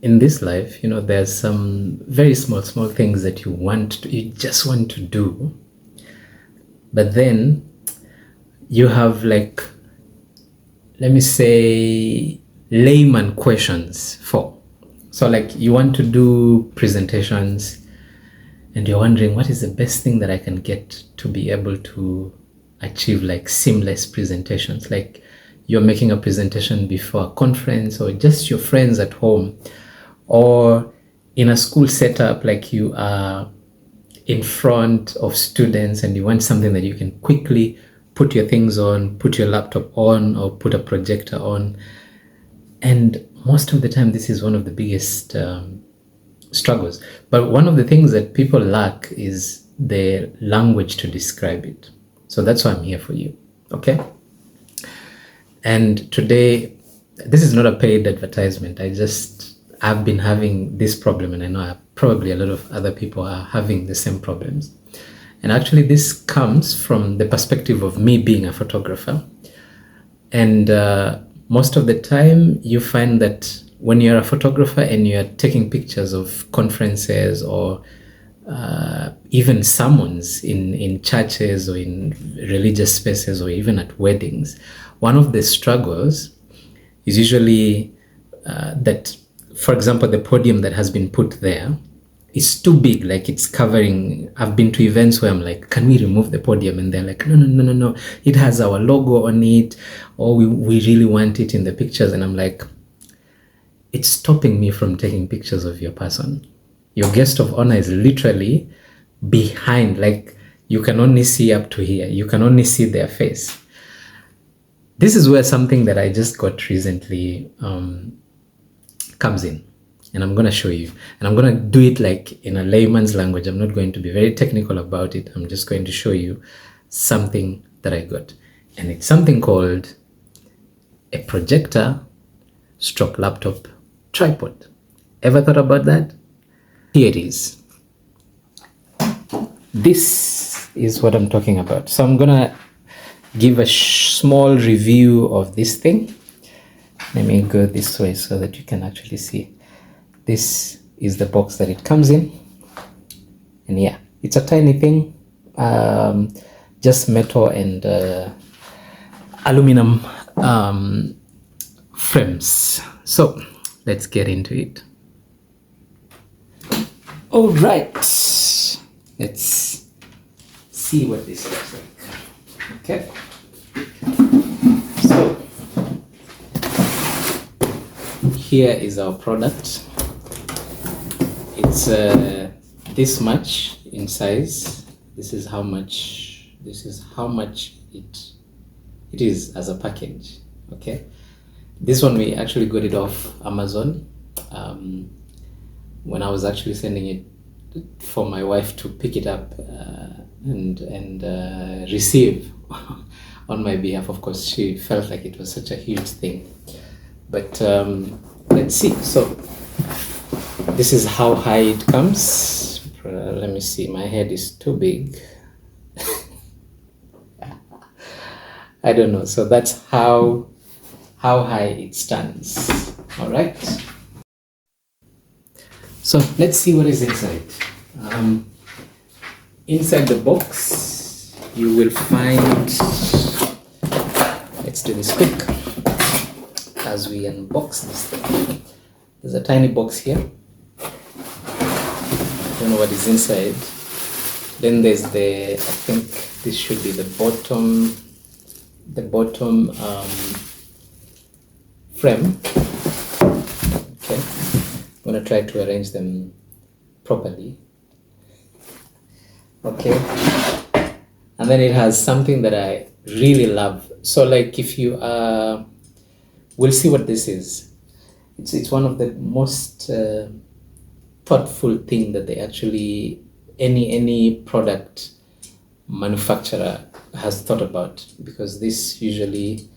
in this life, there's some very small things that you just want to do, but then you have, like, let me say, layman questions for. So, like, you want to do presentations and you're wondering, what is the best thing that I can get to be able to achieve, like, seamless presentations? Like, you're making a presentation before a conference or just your friends at home, or in a school setup, like you are in front of students and you want something that you can quickly put your things on, put your laptop on, or put a projector on. And most of the time, this is one of the biggest struggles. But one of the things that people lack is the language to describe it. So that's why I'm here for you, okay? And today, this is not a paid advertisement. I've been having this problem, and I know probably a lot of other people are having the same problems. And actually, this comes from the perspective of me being a photographer. And most of the time, you find that when you're a photographer and you're taking pictures of conferences or even sermons in churches or in religious spaces or even at weddings, one of the struggles is usually that, for example, the podium that has been put there is too big, like it's covering. I've been to events where I'm like, can we remove the podium? And they're like, no, it has our logo on it, or we really want it in the pictures. And I'm like, it's stopping me from taking pictures of your person. Your guest of honor is literally behind, like you can only see up to here. You can only see their face. This is where something that I just got recently comes in, and I'm going to show you, and I'm going to do it like in a layman's language. I'm not going to be very technical about it. I'm just going to show you something that I got, and it's something called a projector stroke laptop tripod. Ever thought about that? Here it is. This is what I'm talking about. So I'm going to give a small review of this thing. Let me go this way so that you can actually see. This is the box that it comes in. And yeah, it's a tiny thing. Just metal and aluminum frames. So let's get into it. All right. Let's see what this looks like. Okay. So here is our product. It's this much in size. This is how much it is as a package. Okay. This one we actually got it off Amazon. When I was actually sending it for my wife to pick it up and receive on my behalf. Of course, she felt like it was such a huge thing. But let's see. So this is how high it comes. Let me see. My head is too big. I don't know. So that's how high it stands. All right. So let's see what is inside. Inside the box, you will find, let's do this quick as we unbox this thing. There's a tiny box here. I don't know what is inside. Then there's I think this should be the bottom frame. Okay. I'm going to try to arrange them properly. Okay. And then it has something that I really love. So like if you we'll see what this is. It's one of the most thoughtful thing that they actually any product manufacturer has thought about, because this usually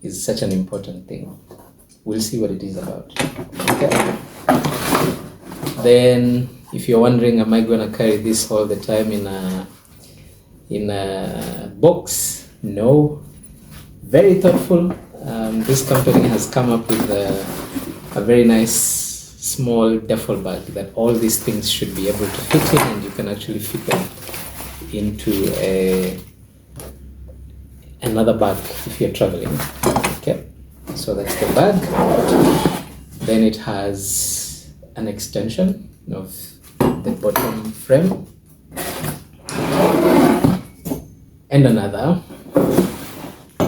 is such an important thing. We'll see what it is about. Okay. Then, if you're wondering, am I going to carry this all the time in a box? No. Very thoughtful. This company has come up with a very nice small duffel bag that all these things should be able to fit in, and you can actually fit them into another bag if you're traveling. Okay, so that's the bag. Then it has an extension of the bottom frame and another. I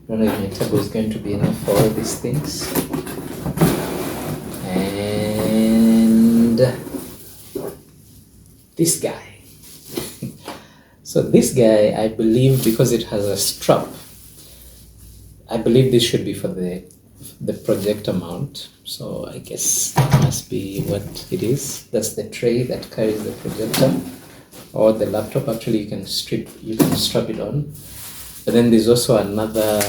don't know if my table is going to be enough for all these things. And this guy. So this guy, I believe, because it has a strap, I believe this should be for the projector mount. So I guess that must be what it is. That's the tray that carries the projector or the laptop. Actually, you can strap it on. But then there's also another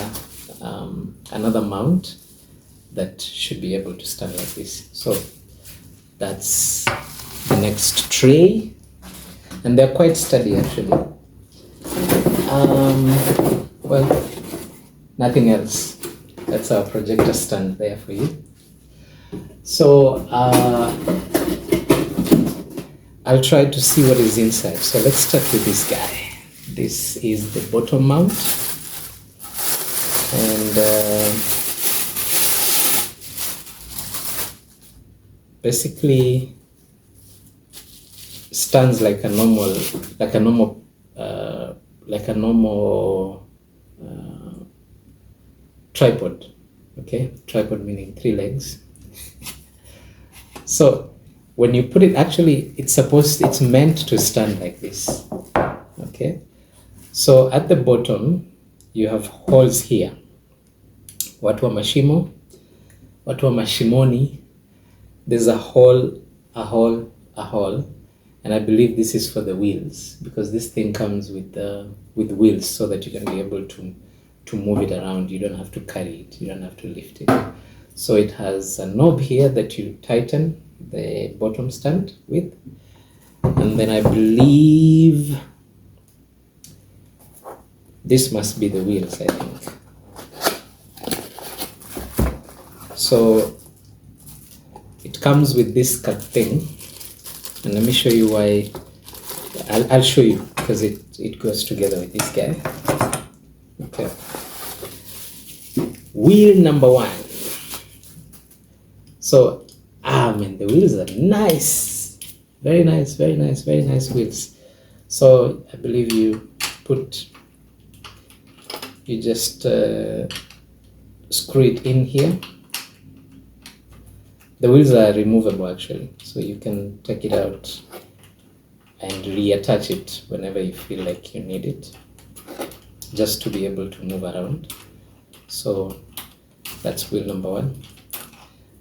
mount that should be able to stand like this. So that's the next tray, and they're quite sturdy actually. Well, nothing else. That's our projector stand there for you. So I'll try to see what is inside. So let's start with this guy. This is the bottom mount, and basically stands like a normal tripod. Okay, tripod meaning 3 legs. So when you put it, actually it's meant to stand like this. Okay, so at the bottom you have holes here. Watu wa mashimoni, there's a hole, and I believe this is for the wheels, because this thing comes with wheels so that you can be able to move it around. You don't have to carry it, you don't have to lift it. So it has a knob here that you tighten the bottom stand with, and then I believe this must be the wheels, I think. So it comes with this cut thing, and let me show you why. I'll show you, because it goes together with this guy. Okay. Wheel number 1. So, man, the wheels are nice. Very nice, very nice, very nice wheels. So I believe you just screw it in here. The wheels are removable actually, so you can take it out and reattach it whenever you feel like you need it, just to be able to move around. So that's wheel number 1.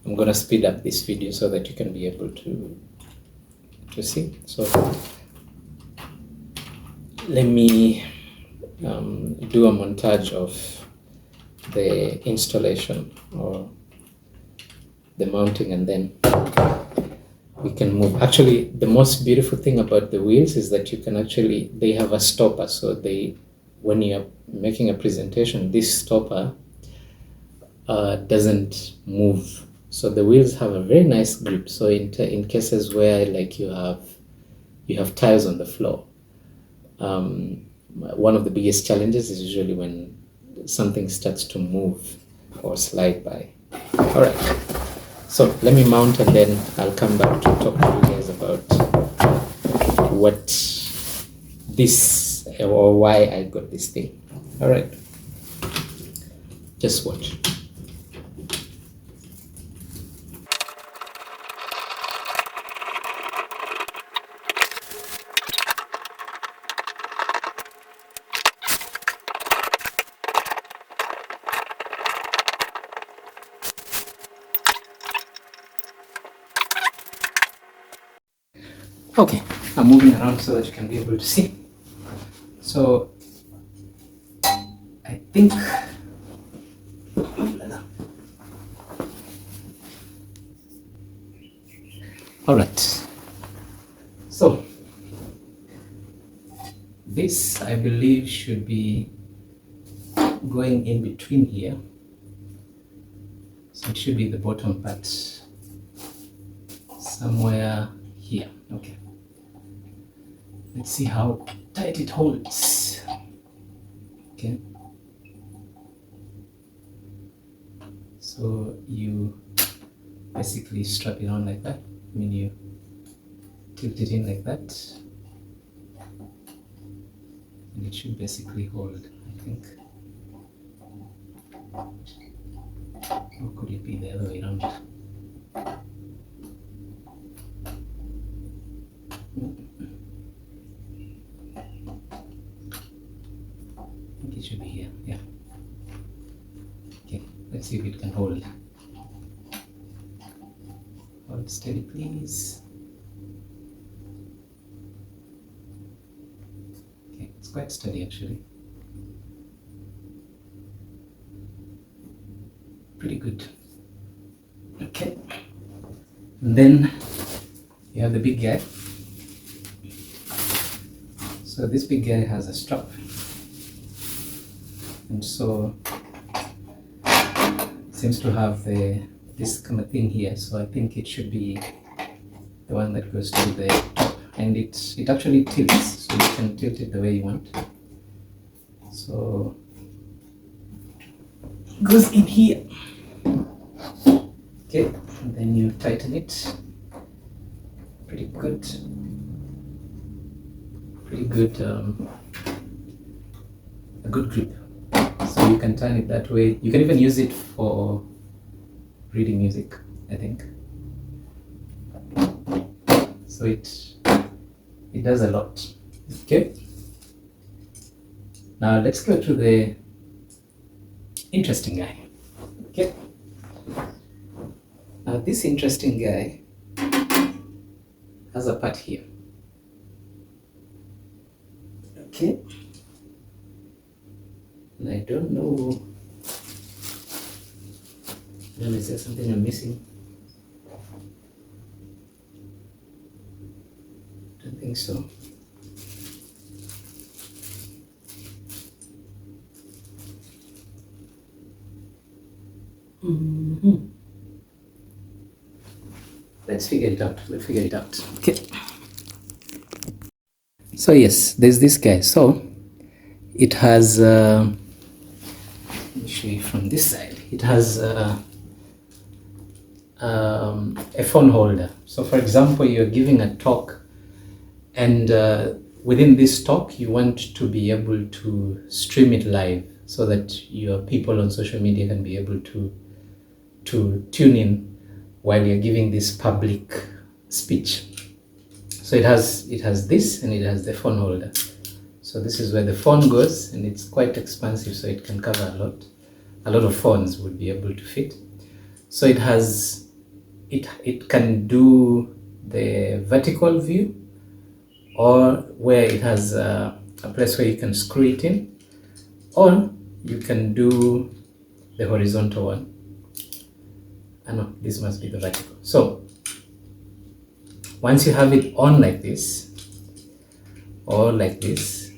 I'm gonna speed up this video so that you can be able to see. So let me do a montage of the installation or the mounting, and then we can move. Actually, the most beautiful thing about the wheels is that you can actually, they have a stopper, so when you're making a presentation, this stopper doesn't move. So the wheels have a very nice grip. So in cases where like you have tiles on the floor, one of the biggest challenges is usually when something starts to move or slide by. All right. So let me mount, and then I'll come back to talk to you guys about what this, or why I got this thing. All right, just watch. Okay, I'm moving around so that you can be able to see. So I think all right. So this, I believe, should be going in between here. So it should be the bottom part somewhere here. Okay. Let's see how tight it holds. Okay. So you basically strap it on like that. I mean, you tilt it in like that. And it should basically hold, I think. Or could it be the other way around? I think it should be here, yeah. Okay, let's see if it can hold. Hold steady, please. Okay, it's quite steady actually. Pretty good. Okay. And then you have the big guy. So this big guy has a strap. And so it seems to have this kind of thing here. So I think it should be the one that goes to the top. And it actually tilts, so you can tilt it the way you want. So it goes in here. Okay, and then you tighten it. Pretty good. Pretty good. A good grip. So you can turn it that way. You can even use it for reading music, I think. So it does a lot. Okay. Now let's go to the interesting guy. Okay. Now this interesting guy has a part here. Okay. And I don't know. Is there something I'm missing? Don't think so. Let's figure it out. We'll figure it out. Okay. So yes, there's this guy. So it has. Let me show you from this side. It has a phone holder. So for example, you're giving a talk, and within this talk, you want to be able to stream it live so that your people on social media can be able to tune in while you're giving this public speech. So it has this, and it has the phone holder. So this is where the phone goes, and it's quite expansive, so it can cover a lot. A lot of phones would be able to fit. So it has, it can do the vertical view, or where it has a place where you can screw it in, or you can do the horizontal one. I know this must be the vertical. So once you have it on like this, or like this,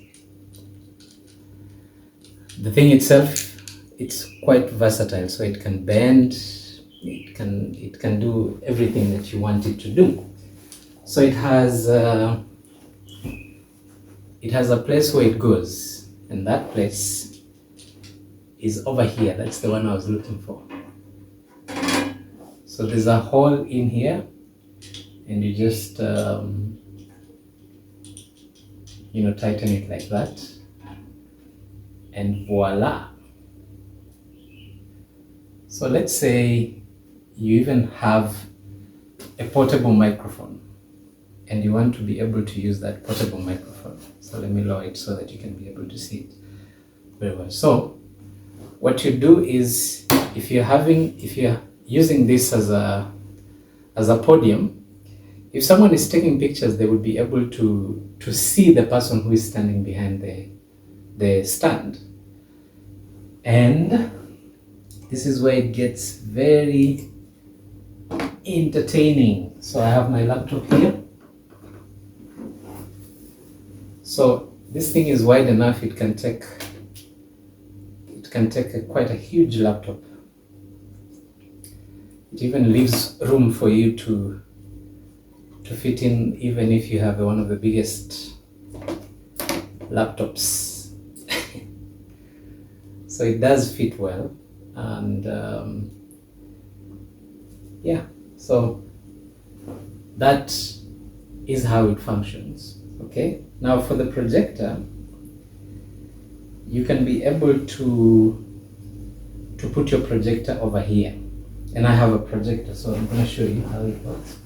the thing itself, it's quite versatile. So it can bend, it can do everything that you want it to do. So it has a place where it goes, and that place is over here. That's the one I was looking for. So there's a hole in here, and you just tighten it like that, and voila. So let's say you even have a portable microphone, and you want to be able to use that portable microphone. So let me lower it so that you can be able to see it very well. So what you do is, if you're using this as a podium, if someone is taking pictures, they would be able to see the person who is standing behind the stand. And this is where it gets very entertaining. So I have my laptop here. So this thing is wide enough, it can take quite a huge laptop. It even leaves room for you to to fit in even if you have one of the biggest laptops. So it does fit well, and yeah, so that is how it functions. Okay, now for the projector, you can be able to put your projector over here, and I have a projector, so I'm going to show you how it works.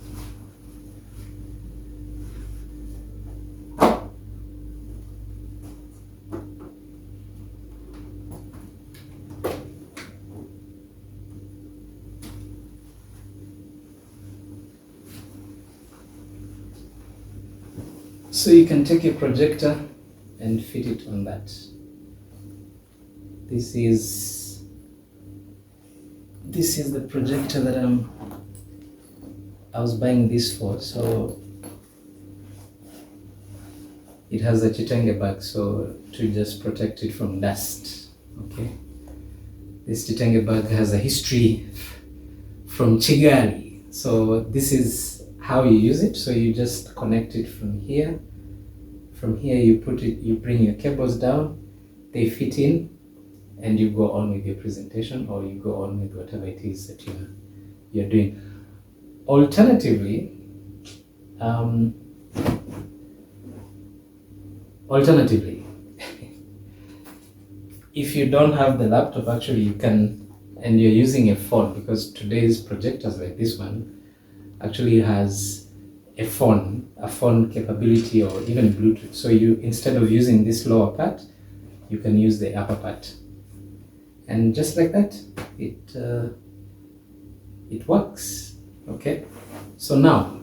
So you can take your projector and fit it on that. This is the projector that I was buying this for. So it has a chitenge bag, so to just protect it from dust. Okay, this chitenge bag has a history from Kigali. So this is how you use it. So you just connect it from here. From here you put it, you bring your cables down, they fit in, and you go on with your presentation, or you go on with whatever it is that you're doing. Alternatively, if you don't have the laptop, actually you can, and you're using a phone, because today's projectors like this one actually has a phone capability, or even Bluetooth. So you, instead of using this lower part, you can use the upper part, and just like that, it works. Okay, so now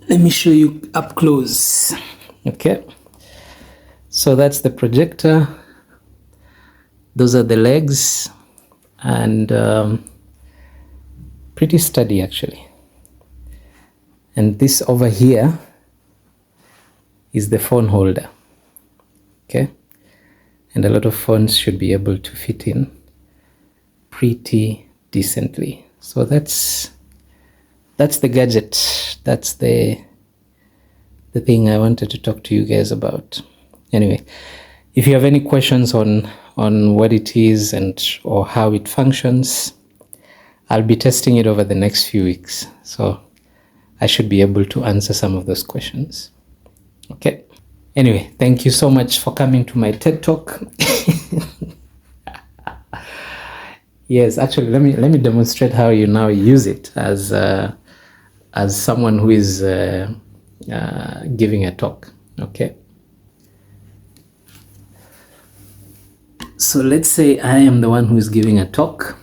let me show you up close. Okay, so that's the projector, those are the legs, and pretty sturdy actually. And this over here is the phone holder. Okay, and a lot of phones should be able to fit in pretty decently. So that's the gadget. That's the thing I wanted to talk to you guys about. Anyway, if you have any questions on what it is or how it functions, I'll be testing it over the next few weeks. So I should be able to answer some of those questions. Okay. Anyway, thank you so much for coming to my TED Talk. Yes, actually, let me demonstrate how you now use it as someone who is giving a talk. Okay. So let's say I am the one who is giving a talk,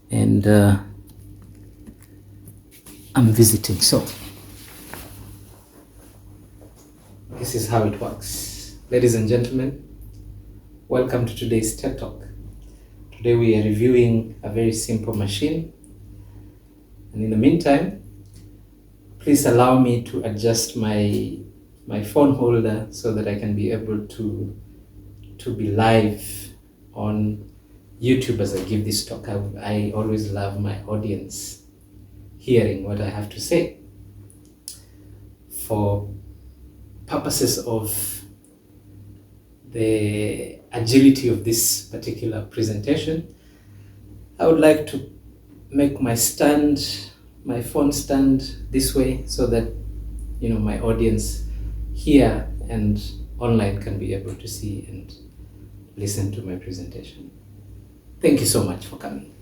and I'm visiting. So this is how it works. Ladies and gentlemen, welcome to today's TED Talk. Today we are reviewing a very simple machine, and in the meantime, please allow me to adjust my phone holder so that I can be able to be live on YouTube as I give this talk. I always love my audience hearing what I have to say. For purposes of the agility of this particular presentation, I would like to make my phone stand this way, so that my audience here and online can be able to see and listen to my presentation. Thank you so much for coming.